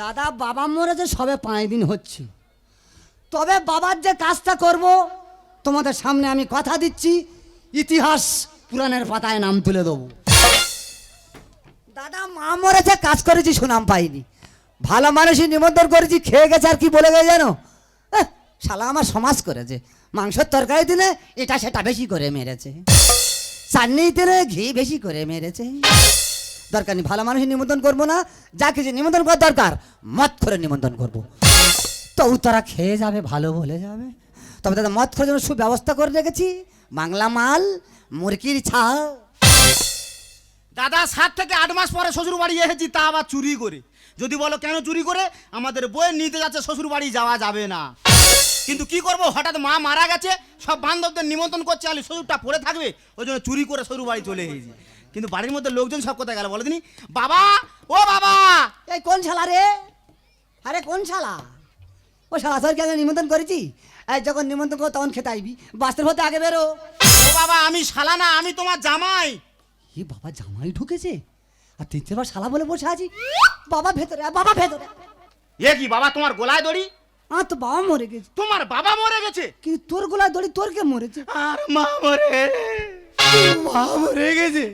দাদা বাবা মরেছে সবে 5 দিন হচ্ছে, তবে বাবার যে কাজটা করব তোমাদের সামনে আমি কথা দিচ্ছি, ইতিহাস পুরাণের পাতায় নাম তুলে দেবো। দাদা মা মরেছে, কাজ করেছি, সুনাম পাইনি, ভালো মানুষই নিমন্ত্রণ করেছি, খেয়ে গেছে আর কি বলে গেছে জানো, শালা আমার সমাজ করেছে, মাংসের তরকারি দিলে এটা সেটা বেশি করে মেরেছে, চাটনি দিলে ঘি বেশি করে মেরেছে। দরকার নেই, ভালো মানুষই নিমন্ত্রণ করবো না, যা কিছু নিমন্ত্রণ করার দরকার মদ করে নিমন্ত্রণ করবো, তো তারা খেয়ে যাবে, ভালো বলে যাবে। তবে দাদা মদ খাওয়ার জন্য সুব্যবস্থা করে রেখেছি, বাংলা মাল, মুরগির ছাল। দাদা 7 থেকে 8 মাস পরে শ্বশুর বাড়ি এসেছি, তা আবার চুরি করে। যদি বলো কেন চুরি করে, আমাদের বইয়ের নিতে যাচ্ছে, শ্বশুর বাড়ি যাওয়া যাবে না। কিন্তু কি করব, হঠাৎ মা মারা গেছে, সব বান্ধবদের নিমন্ত্রণ করছে, আলি শ্বশুরটা পড়ে থাকবে, ওই জন্য চুরি করে শ্বশুর বাড়ি চলে এসেছি। কিন্তু বাড়ির মধ্যে লোকজন সব কোথায় গেল বলে দিনি? বাবা, ও বাবা। এই কোন শালা রে? আরে কোন শালা? ও শালা সরকে আমি নিমন্ত্রণ করেছি, এই যখন নিমন্ত্রণ করো তখন খেতে আইবি, বাস্তের হতে আগে বেরো। ও বাবা, আমি শালা না, আমি তোমার জামাই। এই বাবা জামাই ঢুকেছে আর 3-4 বার শালা বলে বসে আছি। বাবা ভেতরে, বাবা ভেতরে। এ কি বাবা, তোমার গলায় দড়ি? আর তো বাবা মরে গেছে। তোমার বাবা মরে গেছে? কি তোর গলায় দড়ি, তোর কে মরেছে? আর মা মরে, মা মরে গেছে।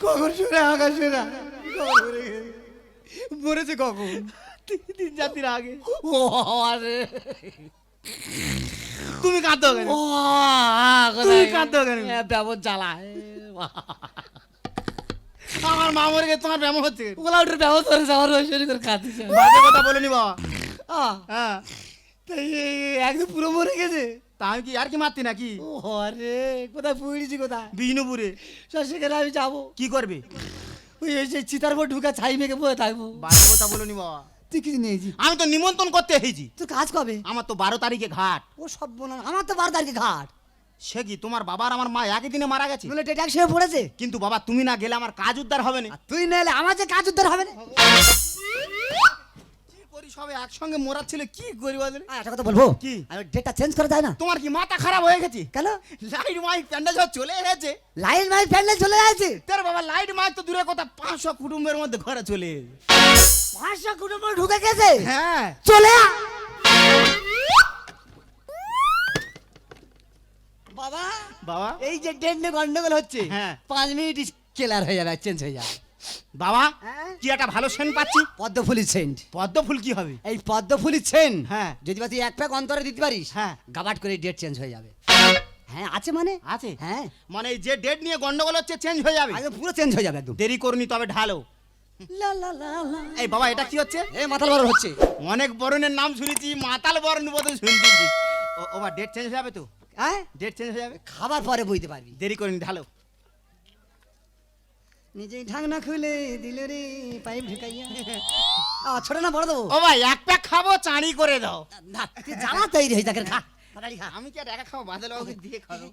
কখন শুনে আকাশ শুনে মরেছে কখন? 3 জাতির আগে। ও আরে তুমি কাঁদো কেন? ও তুমি কাঁদো কেন? ব্যবহার জ্বালা, আমার মা মরে গেছে, তোমার ব্যায়াম হচ্ছে? ওলা ওটার ব্যবহার করে যাওয়ার শরীর করে কাঁদছে। বাজে কথা বলিনি বাবা। হ্যাঁ, তাই একদম পুরো মরে গেছে। তা আমি কি আর কি মারতি নাকি? ও আরে কোথায় পুড়েছি, কোথায়? বিষ্ণুপুরে। সেখানে আমি যাবো, কি করবে? ওই সেই চিতার উপর ঢুকা ছাই মেঘে বয়ে থাকবো। বাজে কথা বলিনি বাবা। তুই কিছু নিয়েছি? আমি তো নিমন্ত্রণ করতে এসেছি। তুই কাজ কবে? আমার তো 12 তারিখে ঘাট। ও সব বলা, আমার তো 12 তারিখে ঘাট। সে কি, তোমার বাবার আমার মা একই দিনে মারা গেছে? বলে ডেট একসঙ্গে পড়েছে। কিন্তু বাবা তুমি না গেলে আমার কাজ উদ্ধার হবে না। আর তুই না এলে আমার যে কাজ উদ্ধার হবে না। কি করি, সবে একসঙ্গে মরা ছিল, কি করি বল? একটা কথা বলবো কি? আমি ডেটটা চেঞ্জ করা যায় না? তোমার কি মাথা খারাপ হয়ে গেছে? কেন? লাইট মাইক প্যান্ডেল সব চলে এসেছে। লাইন মাই প্যান্ডেল চলে যাচ্ছে। তোর বাবা লাইট মাইক তো দূরে কথা, 500 কুটুম্বের মধ্যে ঘরে চলে এসেছে। 500 কুটুম্ব ঢুকে গেছে। হ্যাঁ, চলে আ। বাবা বাবা। এই যে ডেট নিয়ে গন্ডগোল হচ্ছে, হ্যাঁ। 5 মিনিট ক্লিয়ার হয়ে যাবে, চেঞ্জ হয়ে যাবে। বাবা, হ্যাঁ? কি একটা ভালো সেন্ট পাচ্ছি। পদ্মফুলি সেন্ট। পদ্ম ফুল কি হবে? এই পদ্মফুলি সেন্ট, হ্যাঁ। যদি বা তুই 1 প্যাক অন্তরে দিতে পারিস, হ্যাঁ। গাবাট করে ডেট চেঞ্জ হয়ে যাবে। হ্যাঁ আছে মানে আছে? হ্যাঁ, মানে যে ডেট নিয়ে গন্ডগোল হচ্ছে চেঞ্জ হয়ে যাবে? আগে পুরো চেঞ্জ হয়ে যাবে একদম। দেরি করনি, তবে ঢালো। লা লা লা লা। এই বাবা, এটা কি হচ্ছে? এই মাথাল বড় হচ্ছে। অনেক বরণের নাম শুনেছি, মাতাল বরণ বোধ শুনতেছি। ও বা ডেট চেঞ্জ হয়ে যাবে তো? হ্যাঁ, ডেট চেঞ্জ হয়ে যাবে, খাবার পরে বুঝতে পারবি। দেরি করিনি, ঢালো। নিজেই ঢাকনা খুলে দিল রে পাইপ ঢুকাইয়া। ছোট না বড় দেবো? ও ভাই, 1 প্যাক খাবো, চাঁড়ি করে দাও। না, তুই জ্বালা তৈরি হয়ে থাকে, খা তাড়াতাড়ি খা। আমি কি আর একা খাবো, বাদল বাবুকে দিয়ে খাবো?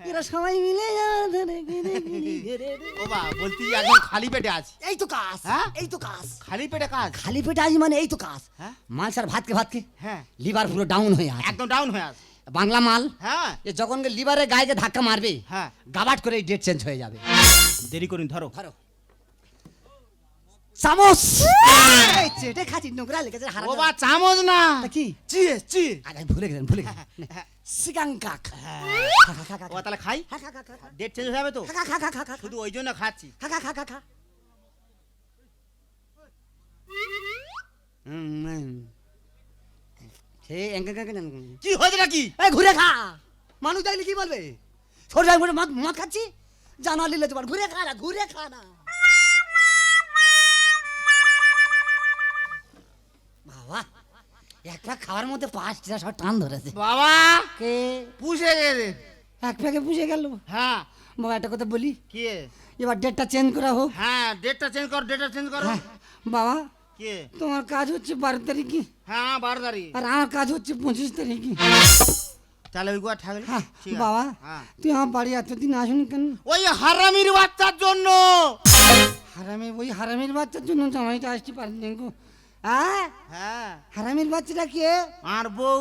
এরা সবাই মিলে ধরে গিরে গিরে গিরে রে। ও বা, বলছি একদম খালি পেটে আছি। এই তো কাজ, হ্যাঁ? এই তো কাজ। খালি পেটে কাজ? খালি পেটে আছি মানে এই তো কাজ। হ্যাঁ? মাল স্যার ভাতকে ভাতকে হ্যাঁ, লিভার পুরো ডাউন হয়ে আছে, একদম ডাউন হয়ে আছে। বাংলা মাল। হ্যাঁ, এ যখন লিভারে গায়ে ধাক্কা মারবে, হ্যাঁ, গাবাট করে ডেট চেঞ্জ হয়ে যাবে। দেরি করিনি, ধরো। ধরো চামচ। এই চেটে খাচ্ছি, নোংরা লেগেছে হারা। ও বা, চামচ না, কি? চিয়ে চিয়ে। আগে ভুলে গেলেন, ভুলে গেলেন। সিগাঙ্কাক। খা খা খা খা ও তাহলে খাই। খা খা খা খা ডেট চেঞ্জ হয়ে যাবে তো? খা খা খা খা খা শুধু ওই জন্য খাচ্ছি। খা খা খা খা খা। কি হয়েছে নাকি? এই ঘুরে খা, মানুষ দেখলে কি বলবে? ছোট ঘুরে মদ মদ খাচ্ছি, জানা লিলে তোমার ঘুরে খা না, ঘুরে খা না। বাবা, একটা খাওয়ার মধ্যে 5টা সব টান ধরেছে। বাবা, কে? পুষে গেছে। এক প্যাকে পুষে গেল। হ্যাঁ। বাবা একটা কথা বলি, কি? এবার ডেটটা চেঞ্জ করা হোক। হ্যাঁ, ডেটটা চেঞ্জ কর, ডেটটা চেঞ্জ করো। হ্যাঁ, বাবা কি? তোমার কাজ হচ্ছে 12 তারিখে, হ্যাঁ, 12 তারিখ। আর আমার কাজ হচ্ছে 25 তারিখে। তাহলে ওই গোয়া থাকলে। হ্যাঁ ঠিক আছে। বাবা, হ্যাঁ। তুই আমার বাড়ি এতদিন আসুন কেন? ওই হারামির বাচ্চার জন্য। হারামি, ওই হারামির বাচ্চার জন্য জামাইটা আসতে পারেন গো। হ্যাঁ, হ্যাঁ, হারামির বাচ্চাটা কে? আর বউ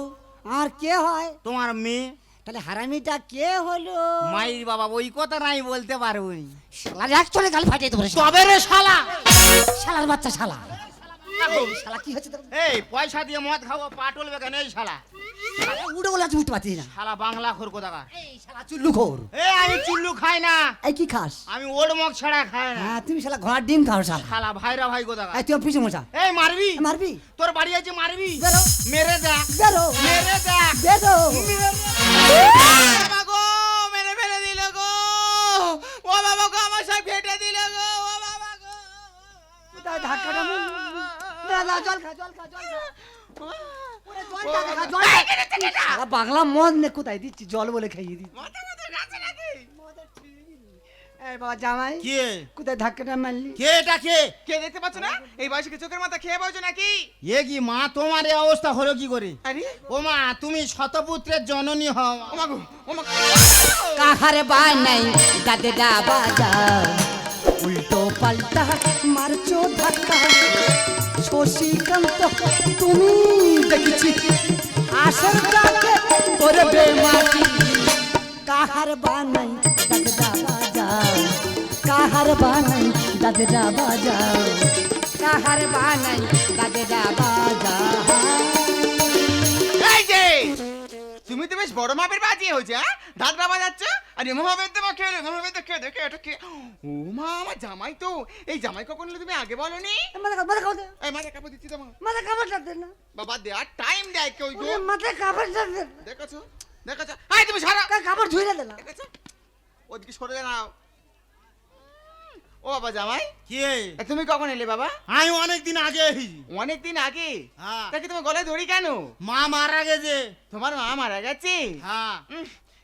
আর কে হয়? তোমার মেয়ে। তাহলে হারামিটা কে হলো? মাইর বাবা, ওই কথা নাই বলতে পারবো। শালার এক চলে গাল ফাটিয়ে দেবো রে। তবে রে শালা, শালার বাচ্চা শালা। এই শালা কি হচ্ছে তোর? এই পয়সা দিয়ে মদ খাবো পাটল বেগান এই শালা শালা উড়ে বলে আজ উঠতে পারছিস না। শালা বাংলা খোর কোথাকা এই শালা চুল্লু খোর। এই আমি চুল্লু খাই না এই কি খাস? আমি ওড মগ ছাড়া খাই না হ্যাঁ তুমি শালা ঘোড়ার ডিম খাও শালা। শালা ভাইরা ভাই কোথাকা এই তুই আমার পিছু মশা। এই মারবি মারবি? তোর বাড়ি আছে মারবি বেরো। মেরে দেখ বেরো মেরে দেখ বেরো। বাবা গো মেরে ফেলে দিল গো ও বাবা গো আমার সব ফেটে দিল গো ও বাবা গো কোথায় ধাক্কাটা মারলি? না না জল খা জল খা জল খা। ওরে জলটা খা জল খা। শালা বাংলা মদ নে কোথায় দিচ্ছি জল বলে খাইয়ে দিচ্ছি। মাথা মাথা নাচে নাকি এই বাবা জামাই কে কোথায় ধাক্কাটা মারলি? কে এটা কে কে দেখতে পাচ্ছ না এই বয়সে কি চোখের মাথা খেয়ে বলছো নাকি এ কি মা তোমার এই অবস্থা হলো কি করে আরে ও মা তুমি শতপুত্রের জননী হও ও মা গো ও মা কাহারে বানাই গাদেডা বাজা উল্টো পাল্টা মারছো ধাক্কা শশীকান্ত তুমি দেখেছি আশার কাছে করবে মাটি কাহার বানাই গাদেডা বাজা কাহার বানাই গাদেডা বাজা কাহার বানাই গাদেডা বাজা এই যে তুমি তো বেশ বড় মাপের বাজি হয়েছে হ্যাঁ ধাঁধরা বাজাচ্ছ আর এমভাবে তোমার খেলে এমভাবে তো খেয়ে দেখে এটা কে ও মা আমার জামাই তো এই জামাই কখন এলো তুমি আগে বলনি মাথা কাপড় এই মাথা কাপড় দিচ্ছি তোমার মাথা কাপড়টা দে না বাবা দেয়ার টাইম দেয় কেউ গো মাথা কাপড়টা দে দেখেছো দেখেছো আই তুমি সারা কাপড় ধুইলে দে না দেখেছো ওদিকে সরে নাও ও বাবা জামাই কে এ, তুমি কখন এলে বাবা আমি অনেকদিন আগে এসেছি অনেকদিন আগে হ্যাঁ তাকে তোমার গলায় ধরি কেন মা মারা গেছে তোমার মা মারা গেছে হ্যাঁ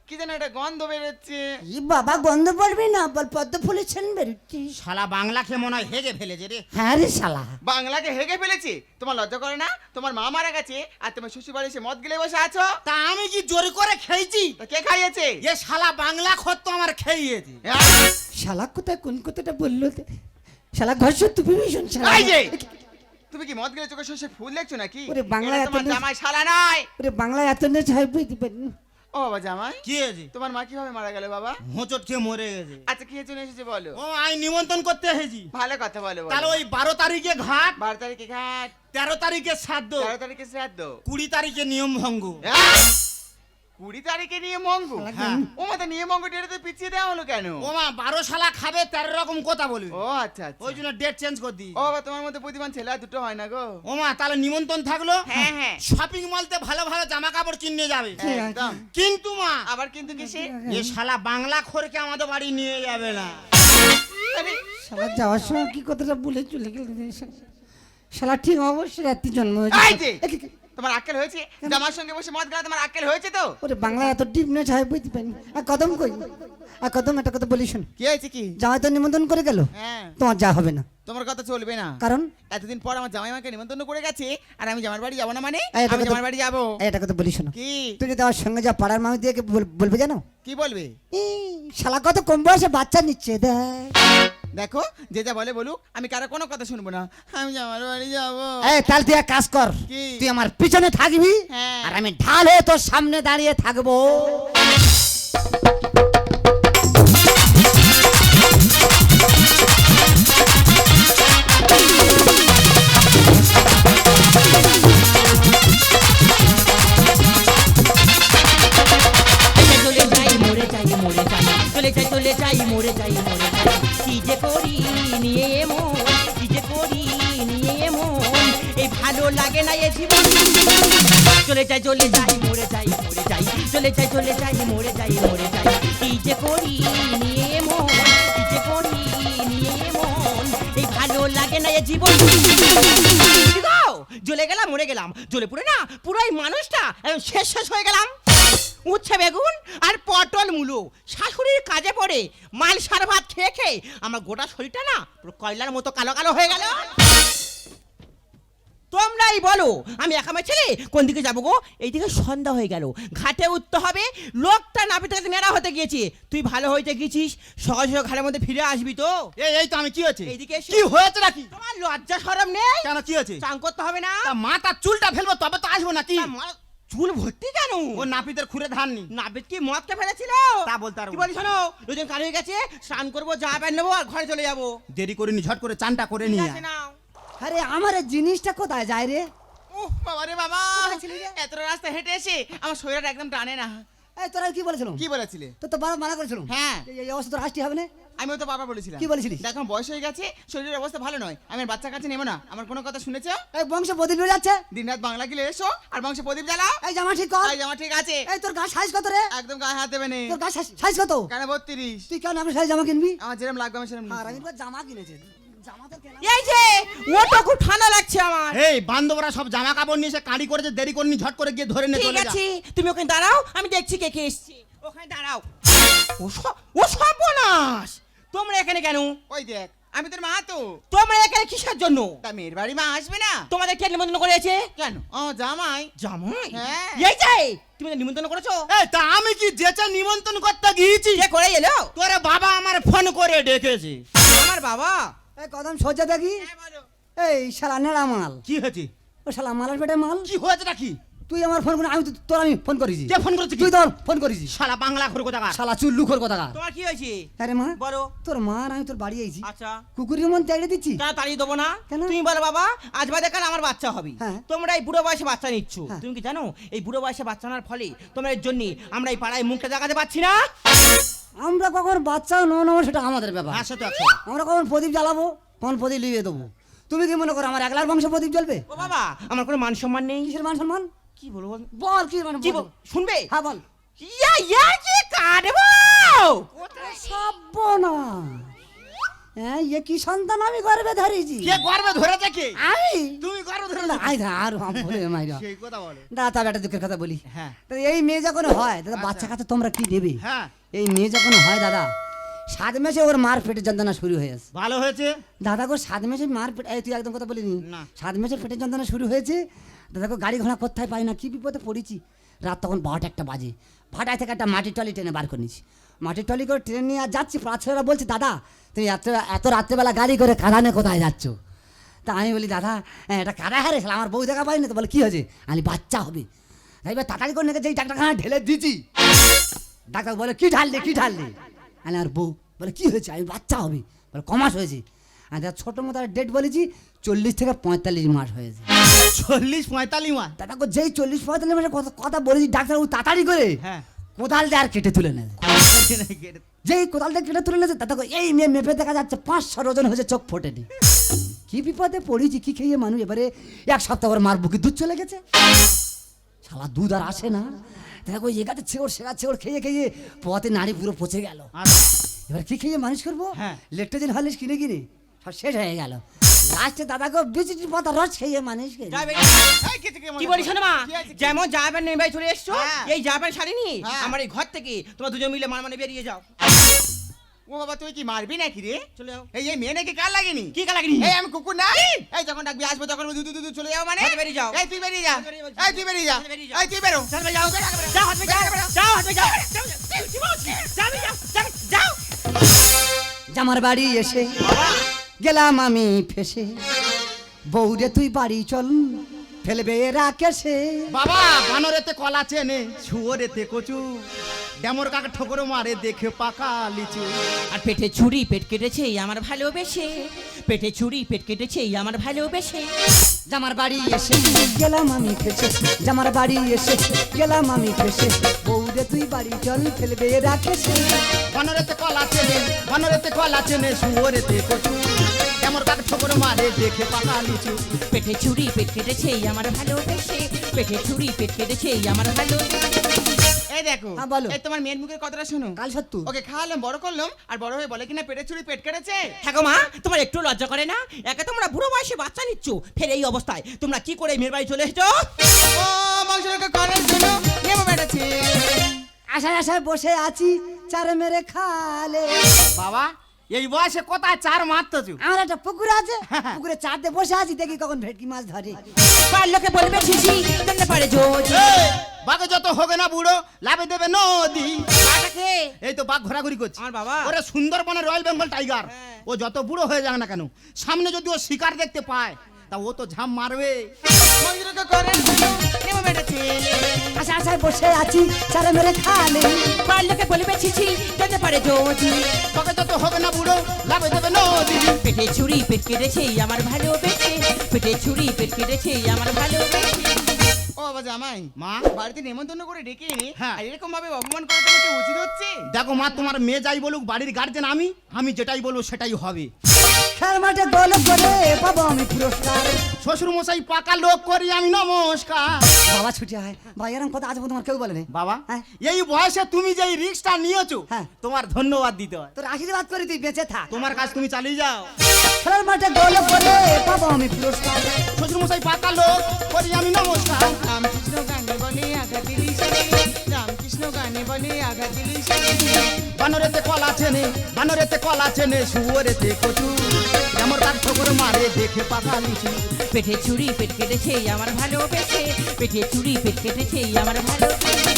কি যেন একটা গন্ধ বেরোচ্ছে ই বাবা গন্ধ পড়বি না বল পদ্ম ফুলের ছেন বেরোচ্ছিস শালা বাংলা খেয়ে মনে হয় হেগে ফেলেছে রে হ্যাঁ রে শালা বাংলাকে হেগে ফেলেছে তোমার লজ্জা করে না তোমার মা মারা গেছে আর তোমার শ্বশুর বাড়ি এসে মদ গিলে বসে আছো তা আমি কি জোর করে খেয়েছি তা কে খাইয়েছে এ শালা বাংলা খত তো আমার খেয়েছে হ্যাঁ? শালা কোথায় কোন কথাটা বললো তে? শালা ঘর সত্যি ভীষণ শালা এই যে তুমি কি মদ গিলে চোখে শস্যে ফুল দেখছো নাকি ওরে বাংলায় এটা তোমার এত- জামাই শালা নয় ওরে বাংলায় এত না ছাই বুঝতে পারি না। ও বাবা জামাই কি হয়েছে তোমার মা কিভাবে মারা গেল বাবা হোঁচট খেয়ে মরে গেছে আচ্ছা কি জন্য এসেছে বলো ও আমি নিমন্ত্রণ করতে এসেছি ভালো কথা বলো তাহলে ওই 12 তারিখে ঘাট 12 তারিখে ঘাট 13 তারিখে শ্রাদ্ধ 13 তারিখে শ্রাদ্ধ 20 তারিখে নিয়ম ভঙ্গ 20 তারিখে নিয়ে মঙ্গ হ্যাঁ। ও মাথা নিয়ে মঙ্গ ডেটে তো পিছিয়ে দেওয়া হলো কেন ও মা 12 শালা খাবে 13 রকম কথা বলবে ও আচ্ছা আচ্ছা ওই জন্য ডেট চেঞ্জ করে দিই ও বাবা তোমার মধ্যে বুদ্ধিমান ছেলে আর দুটো হয় না গো ও মা তাহলে নিমন্ত্রণ থাকলো হ্যাঁ হ্যাঁ শপিং মলতে ভালো ভালো জামা কাপড় কিনে যাবে ঠিক আছে। একদম কিন্তু মা আবার কিন্তু কিসে এ শালা বাংলা খোরকে আমাদের বাড়ি নিয়ে যাবে না আরে শালা যাওয়ার সময় কি কথাটা বলে চলে গেল রে শালা। শালা ঠিক অবশ্যই রাত্রি জন্ম এই যে! হয়েছে এ কি- তোমার আক্কেল হয়েছে জামার সঙ্গে বসে মদ গেলা তোমার আক্কেল হয়েছে তো ওরে বাংলায় এত ডিপ না ছাই বুঝতে পারি না। আর কদম কই আর কদম একটা কথা বলি শোন কি হয়েছে কি জামাই তো নিমন্ত্রণ করে গেল হ্যাঁ তোমার যা হবে না তোমার কথা চলবে না কারণ এতদিন পর আমার জামাই আমাকে নিমন্ত্রণ করে গেছে আর আমি জামার বাড়ি যাবো না মানে এই, এটা আমি তো- জামার বাড়ি যাবো এই একটা কথা বলি শোনো কি তুই যদি আমার সঙ্গে যা পাড়ার মানুষ দিয়ে বলবে জানো কি বলবে শালা কত কম বয়সে বাচ্চা নিচ্ছে দেখ দেখো যে যা বলে বলুক আমি কারো কোনো কথা শুনবো না আমি জামার বাড়ি যাবো এই তাহলে তুই এক কাজ কর কি? তুই আমার পিছনে থাকবি হ্যাঁ। আর আমি ঢাল হয়ে তোর সামনে দাঁড়িয়ে থাকবো চলে যাই মরে যাই মরে যাই চলে যাই চলে যাই মরে যাই মরে যাই কি যে করি নিয়ে মন কি যে করি নিয়ে মন এই ভালো লাগে না এ জীবন চলে যাই চলে যাই মরে যাই মরে যাই চলে যাই চলে যাই মরে যাই মরে যাই কি যে করি নিয়ে মন কি যে করি নিয়ে মন এই ভালো লাগে না এ জীবন কি গো? জ্বলে গেলাম মরে গেলাম জ্বলে পুরো না পুরো এই মানুষটা একদম শেষ শেষ হয়ে গেলাম উচ্ছে বেগুন আর পটল মূলো শাশুড়ির কাজে পড়ে মাল সার ভাত খেয়ে খেয়ে আমার গোটা শরীরটা না পুরো কয়লার মতো কালো কালো হয়ে গেল তোমরাই বলো আমি একা মেয়ে ছেলে কোন দিকে যাবো গো এইদিকে সন্ধ্যা হয়ে গেল ঘাটে উঠতে হবে লোকটা নাপিত কাছে নেড়া হতে গিয়েছে তুই ভালো হইতে গেছিস সকাল সকাল ঘরের মধ্যে ফিরে আসবি তো এই তো আমি কি হয়েছে এইদিকে এসে- কি হয়েছে নাকি তোমার লজ্জা শরম নেই কেন কি হয়েছে চান করতে হবে না তা মাথার চুলটা ফেলবো তবে তো আসবো নাকি তা মা- চুল ভর্তি কেন ও নাপিতের খুঁড়ে ধান নি নাবিদ কি মদকে ফেলেছিল তা বলতে পারবো কি বলি শোনো দুজন কান হয়ে গেছে স্নান করবো যা প্যান্ট নেবো আর ঘরে চলে যাবো দেরি করিনি ঝট করে চানটা করে ঠিক নিয়ে আছে আয়। নাও আরে আমার এই জিনিসটা কোথায় যায় রে? উহ বাবা রে বাবা, কোথায় ছিলি রে? এত রাস্তা হেঁটে এসে আমার শরীরটা একদম টানে না। এই তোরা কি বলেছিলাম? কি বলেছিলে? তো তো বাবা মানা করেছিলাম। হ্যাঁ। এই অবস্থা তোর আসতে হবে না। আমিও তো বাবা বলেছিলাম। কি বলেছিলিস? দেখো বয়স হয়ে গেছে, শরীরের অবস্থা ভালো নয়, আমি আর বাচ্চা কাছে নেবো না। আমার কোনো কথা শুনেছো? এই বংশ প্রদীপ হয়ে যাচ্ছে। দিনরাত বাংলা গিলে এসো আর বংশে প্রদীপ জ্বালাও। এই জামা ঠিক কর। এই জামা ঠিক আছে, এই তোর গা সাইজ কত রে? একদম গায়ে হাত দেবে নে। তোর গা সাইজ কত? কেন 32? তুই কেন আমি সাইজ জামা কিনবি? আমার যেরকম লাগবে আমি সেরকম আর নিচ্ছি। আমি তো জামা কিনেছি। জামা তো কেনা। এই যে ওটা খুব ঠান্ডা লাগছে আমার। এই বান্ধবরা সব জামা কাপড় নিয়ে এসে কাঁড়ি করেছে, দেরি করেনি, ঝট করে গিয়ে ধরে নিয়ে ঠিক চলে যা। আছে তুমি ওখানে দাঁড়াও, আমি দেখছি কে কে এসছে। ওখানে দাঁড়াও। ও সর্বনাশ, তোমরা এখানে কেন? ওই দেখ, আমি তোর মা তো। তোমরা এখানে কিসের জন্য? তা মেয়ের বাড়ি মা আসবে না? তোমাদের কে নিমন্ত্রণ করেছে? কেন? ও জামাই। জামাই? হ্যাঁ। এই যে তুমি তো নিমন্ত্রণ করেছো? এই তা আমি কি যেচে নিমন্ত্রণ করতে গিয়েছি? কে করে এলো? তোরে বাবা আমার ফোন করে ডেকেছে। আমার বাবা। এই কদম সজ্জা দেখি। এই শালা নেড়া মাল। কি হয়েছে? ও শালা মালার পেটে মাল। কি হয়েছে নাকি? তুই আমার ফোন করে আমি তোর আমি ফোন করেছি। কে ফোন করেছে? তুই তোর ফোন করেছিস। শালা বাংলা ঘুরে কোথাকার। শালা চুল্লু খোর কথা। তোমার কি হয়েছে? আরে মা বলো। তোর মা আর আমি তোর বাড়ি আইছি। আচ্ছা কুকুরের মন তেড়ে দিচ্ছি। কেন তাড়িয়ে দেবো না? কেন? তুমি বলো বাবা, আজ বাদে কাল আমার বাচ্চা হবে। হ্যাঁ। তোমরা এই বুড়ো বয়সে বাচ্চা নিচ্ছ। হ্যাঁ। তুমি কি জানো এই বুড়ো বয়সে বাচ্চা নেওয়ার ফলে তোমার জন্য আমরা এই পাড়ায় মুখটা দেখাতে পাচ্ছি না? আমরা কখন বাচ্চা নেবো সেটা আমাদের ব্যাপার। হ্যাঁ সে তো আছে। আমরা কখন প্রদীপ জ্বালাবো, কখন প্রদীপ লিয়ে দেবো। তুমি কি মনে করো আমার একলার বংশ প্রদীপ জ্বলবে? ও বাবা, আমার কোনো মান সম্মান নেই। কিসের মান সম্মান? কি বলবো বল? বল কি মান কি সম্মান? শুনবে? হ্যাঁ বল। ইয়া কি কাটবো? সর্বনাশ। হ্যাঁ এ কি সন্তান আমি গর্বে ধরেছি। কে গর্বে ধরেছে কে? আমি তুমি গর্বে ধরে না, আই ধা, আর বলে মাইরা সেই কথা বলে। দাদা বেটা দুঃখের কথা বলি। হ্যাঁ। তো এই মেয়ে যখন হয় দাদা বাচ্চা কাচ্চা তোমরা কি দেবে? হ্যাঁ এই মেয়ে যখন হয় দাদা 7 মাসে ওর মার পেটের যন্ত্রণা শুরু হয়ে গেছে। ভালো হয়েছে। দাদা গো 7 মাসে মার পেট, এই তুই একদম কথা বলিনি। না। 7 মাসে পেটের যন্ত্রণা শুরু হয়েছে। দাদা গো গাড়ি ঘোড়া কোথায় পাই না, কি বিপদে পড়েছি। রাত তখন 12টা 1টা বাজে। ভাটায় থেকে একটা মাটির টলি টেনে বার করে নিয়েছি। মাটির টলি করে ট্রেন নিয়ে আর যাচ্ছি, পাড়াছেলেরা বলছে দাদা তুমি এত রাত্রেবেলা গাড়ি করে কাঁদানে কোথায় যাচ্ছ? তা আমি বলি দাদা এটা কাদা হারেছিল, আমার বউ দেখা পাইনি। তো বলে কি হয়েছে? আমি বাচ্চা হবে। তাই এবার তাড়াতাড়ি করে নিয়ে যেই ডাক্তারখানা ঢেলে দিচ্ছি, ডাক্তার বলে কি ঢাললে কি ঢাললে? আমি আর বউ বলে কি হয়েছে? আমি বাচ্চা হবে। বলে কমাস হয়েছে? আর যা ছোটো মতো ডেট বলেছি 40 থেকে 45 মাস হয়েছে। 40-45 মাস। দাদা গো যেই 40-45 মাসের কথা বলেছি ডাক্তার ও তাড়াতাড়ি করে হ্যাঁ। কোদাল দিয়ে আর কেটে তুলে নেয়। যেই কোদাল দিয়ে কেটে তুলে নেছে দাদা গো এই মেয়ে মেপে দেখা যাচ্ছে 500 ওজন হয়েছে, চোখ ফোটেনি। কি বিপদে পড়েছি, কি খেয়ে মানুষ এবারে 1 সপ্তাহ পর মার বুকে দুধ চলে গেছে। শালা দুধ আর আসে না। দেখো এগাতে ছেড় সেগা ছেড় খেয়ে খেয়ে পথে নাড়ি পুরো পচে গেল। আচ্ছা। এবার কি খেয়ে মানুষ করবো? হ্যাঁ। লেকটোজেন হরলিক্স কিনে কিনে সব শেষ হয়ে গেল। লাস্টে দাদা গো বিচিটি পাতা রস খেয়ে মানুষ খেয়ে যাবে। এই, কি মনে কি বলিস করো? না মা? কি আছে, কি? যেমন জামাই নিয়ে বাড়ি চলে এসছো, হ্যাঁ। এই জামাই শাড়ি নিয়ে হ্যাঁ। আমার এই ঘর থেকে তোমরা দুজন মিলে মানে বেরিয়ে যাও। ও বাবা তুই কি মারবি নাকি রে? চলে যাও। এই মেয়ে নাকি কার লাগেনি? কি কালাগিনি? এই আমি কুকুর না? এই যখন ডাকবি আসবো তখন দু চলে যাও মানে? হাতে বেরিয়ে যাও। এই তুই বেরিয়ে যা। এই তুই বেরিয়ে যা। হাতে বেরিয়ে যাও। এই তুই বেরো। চল যাও। যাও হাতে যাও। যাও হাতে যাও। কি বলছিস? যাবি যাও। যাও। জামার বাড়ি এসে গেলাম আমি ফেসে, বউরে তুই বাড়ি চল ফেলবে রাকেশে। বাবা বানরেতে কলা চেনে, শুয়োরেতে কচু, ডেমর কাকে ঠোকর মারে দেখে পাকা লিচু। আর পেটে ছুরি পেট কেটেছে আমার ভালোবেসে, পেটে ছুরি পেট কেটেছে আমার ভালোবেসে। জামার বাড়ি এসে গেলাম আমি ফেসে, জামার বাড়ি এসে গেলাম আমি ফেসে, বউরে তুই বাড়ি চল ফেলবে রাকেশে। বানরেতে কলা চেনে, বানরেতে কলা চেনে, শুয়োরেতে কচু, ডেমর কাকে ঠোকর মারে দেখে পাকা লিচু। পেটে ছুরি পেট কেটেছে আমার ভালোবেসে, পেটে ছুরি পেট কেটেছে আমার ভালোবেসে। এই দেখো হ্যাঁ, বলো। এই তোমার মেয়ের মুখের কথাটা শোনো। কাল সত্তু ওকে খাওয়ালাম, বড় করলাম, আর বড় হয়ে বলে কিনা পেটে চুরি পেট কেটেছে। থাকো মা, তোমার একটু লজ্জা করে না? একে তোমরা বুড়ো বয়সে বাচ্চা নিচ্ছ, ফের এই অবস্থায় তোমরা কি করে মেয়ের বাড়ি চলে এসছো? ও মাংসটাকে করার জন্য নেমে বেড়েছে। আশায় আশায় বসে আছি চার মেরে খালে। বাবা এই বয়সে কোথায় চার মারতেছ? আমার একটা পুকুর আছে, পুকুরে চারটে বসে আছি, দেখি কখন ভেটকি মাছ ধরে। পার লোকে বলবে ছিছি, জানতে পারে জোজ। বাঘে যত হবে না বুড়ো লাভে দেবে নদী। কাটাকে এই তো বাঘ ঘোরাঘুরি করছে। আমার বাবা। ওরে সুন্দরবনের রয়্যাল বেঙ্গল টাইগার, হ্যাঁ। ও যত বুড়ো হয়ে যাক না কেন, সামনে যদি ও শিকার দেখতে পায় তা ও তো ঝাম মারবে। মাংসটাকে করার জন্য নেমে বেড়েছে। আশায় আশায় বসে আছি চার মেরে খালে। পার লোকে বলবে ছিছি, জানতে পারে জোজ। বাঘে যত হবে না বুড়ো উড়ো লাভে দেবে নদী। পেটে ছুরি পেট কেটেছে আমার ভালোবেসে, পেটে ছুরি পেট কেটেছে আমার ভালোবেসে। ও বাবা জামাই, মা। বাড়িতে নেমন্তন্ন করে ডেকে এনে হ্যাঁ। আর এরকম ভাবে অপমান করাটা কি উচিত হচ্ছে? দেখো মা, তোমার মেয়ে যাই বলুক, বাড়ির গার্জেন আমি যেটাই বলবো সেটাই হবে। খেলার মাঠে গোল করে পাবো আমি পুরস্কার। শ্বশুর মশাই পাকা লোক করি আমি নমস্কার। বাবা ছুটি হয় ভাই, এরকম কথা আজ তোমার কেউ বলেনি। বাবা, হ্যাঁ। এই বয়সে তুমি যে এই রিস্কটা নিয়েছো, হ্যাঁ। তোমার ধন্যবাদ দিতে হয়। তোর আশীর্বাদ করে তুই বেঁচে থাক। তোমার কাজ তুমি চালিয়ে যাও। খেলার মাঠে গোল করে পাবো আমি পুরস্কার। শ্বশুর মশাই পাকা লোক করি আমি নমস্কার। রামকৃষ্ণ গানে বলে আঘাত দিলি সারে, রামকৃষ্ণ গানে বলে আঘাত দিলি সারে। বানরেতে কলা চেনে, বানরেতে কলা চেনে, শুয়োরেতে কচু, যেমন তার ঠোকর মারে দেখে পাকা লিচু। পেটে ছুরি পেট কেটেছে আমার ভালোবেসে, পেটে ছুরি পেট কেটেছে আমার ভালোবেসে।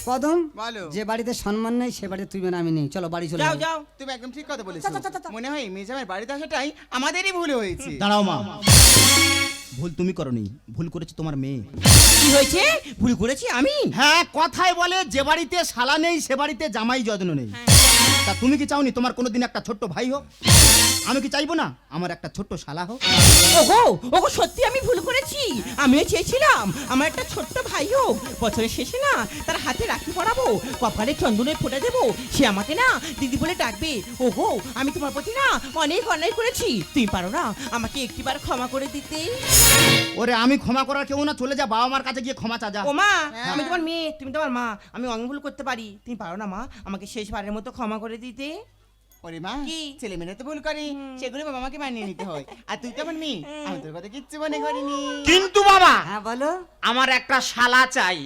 কদম, বলো। যে বাড়িতে সম্মান নেই সে বাড়িতে তুই মানে আমি নেই। চলো বাড়ি চলে যাও যাই। যাও। তুমি একদম ঠিক কথা বলেছো। চা, চা, চা, চা। মনে হয় মেজামের বাড়িতে আসাটাই আমাদেরই ভুল হয়েছে। দাঁড়াও মা, ভুল তুমি করনি, ভুল করেছে তোমার মেয়ে। কি হয়েছে? ভুল করেছি আমি? হ্যাঁ, কথায় বলে যে বাড়িতে শালা নেই সে বাড়িতে জামাই যত্ন নেই। তা তুমি কি চাওনি তোমার কোনোদিন একটা ছোট্ট ভাই হোক? আমি কি চাইবো না আমার একটা ছোট্ট শালা হোক? ওগো ওগো, সত্যি আমি ভুল করেছি। আমিও চেয়েছিলাম আমার একটা ছোট্ট ভাই হোক, বছরের শেষে না তার হাতে রাখি পরাবো, কপালে চন্দনের ফোঁটা দেবো, সে আমাকে না দিদি বলে ডাকবে। ওগো, আমি তোমার প্রতি না অনেক অন্যায় করেছি, তুমি পারো না আমাকে একটিবার ক্ষমা করে দিতে? ওরে, আমি ক্ষমা করার কেউ না, চলে যা বাবা মার কাছে গিয়ে ক্ষমা চা যা। ও মা, আমি তোমার মেয়ে, তুমি তোমার মা, আমি অনেক ভুল করতে পারি, তুমি পারো না মা আমাকে শেষবারের মতো ক্ষমা করে দিতে? ওরে মা, কি? ছেলে মেয়েরা তো ভুল করে, সেগুলো বাবা মাকে মানিয়ে নিতে হয়। আর তুই তো আমার মেয়ে, আমি তোর কথা কিচ্ছু মনে করিনি। কিন্তু বাবা, হ্যাঁ বলো। আমার একটা শালা চাই।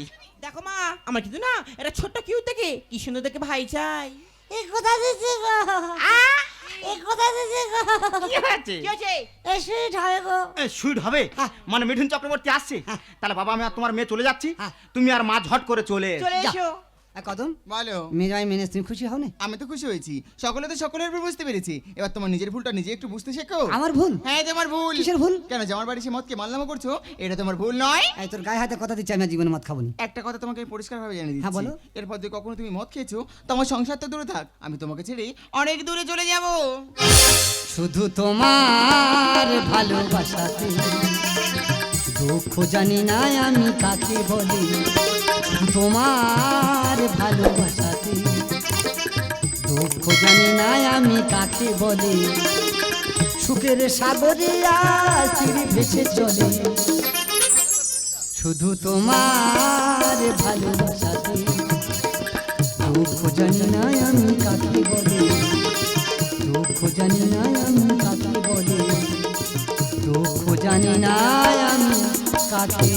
দেখো মা, আমার কিন্তু না এটা ছোট্ট কিউ থেকে কি সুন্দর দেখে ভাই চাই। এই কথা দিছি গো, এই কথা দিছি গো। কি হয়েছে? কি হয়েছে? এই সুইট হয় গো। সুইট হবে হ্যাঁ। মানে মিঠুন চক্রবর্তী আসছে? হ্যাঁ। তাহলে বাবা আমি আর তোমার মেয়ে চলে যাচ্ছি, হ্যাঁ। তুমি আর মা ঝট করে চলে এসো। চলে যা। এসো। কদম, বলো। মেয়ে জামাই মেনে তুমি খুশি হও না? আমি তো খুশি হয়েছি, সকলে তো সকলের উপর বুঝতে পেরেছি। এবার তোমার নিজের ভুলটা নিজে একটু বুঝতে শেখো। আমার ভুল? হ্যাঁ, তোমার ভুল। কিসের ভুল? কেন জামার বাড়ি সে মদকে মালনামা করছো? এটা তোমার ভুল নয়। এই তোর গায়ে হাতে কথা দিচ্ছি আমি আর জীবনে মদ খাবো না। একটা কথা তোমাকে আমি পরিষ্কারভাবে জানিয়ে দিচ্ছি। হ্যাঁ, বলো। এরপর যদি কখনো তুমি মদ খেয়েছো, তোমার সংসার তো দূরে থাক, আমি তোমাকে ছেড়ে অনেক দূরে চলে যাব। শুধু তোমার ভালোবাসাতে দুঃখ জানি না আমি কাকে বলি। তোমার ভালোবাসাতে দুঃখ জানি না আমি কাকে বলি। সুখের সাগরে আজ তীর ভেসে চলে। শুধু তোমার ভালোবাসাতে দুঃখ জানি না আমি কাকে বলি। দুঃখ জানি না আমি কাকে বলি। দুঃখ জানি না আমি কাকে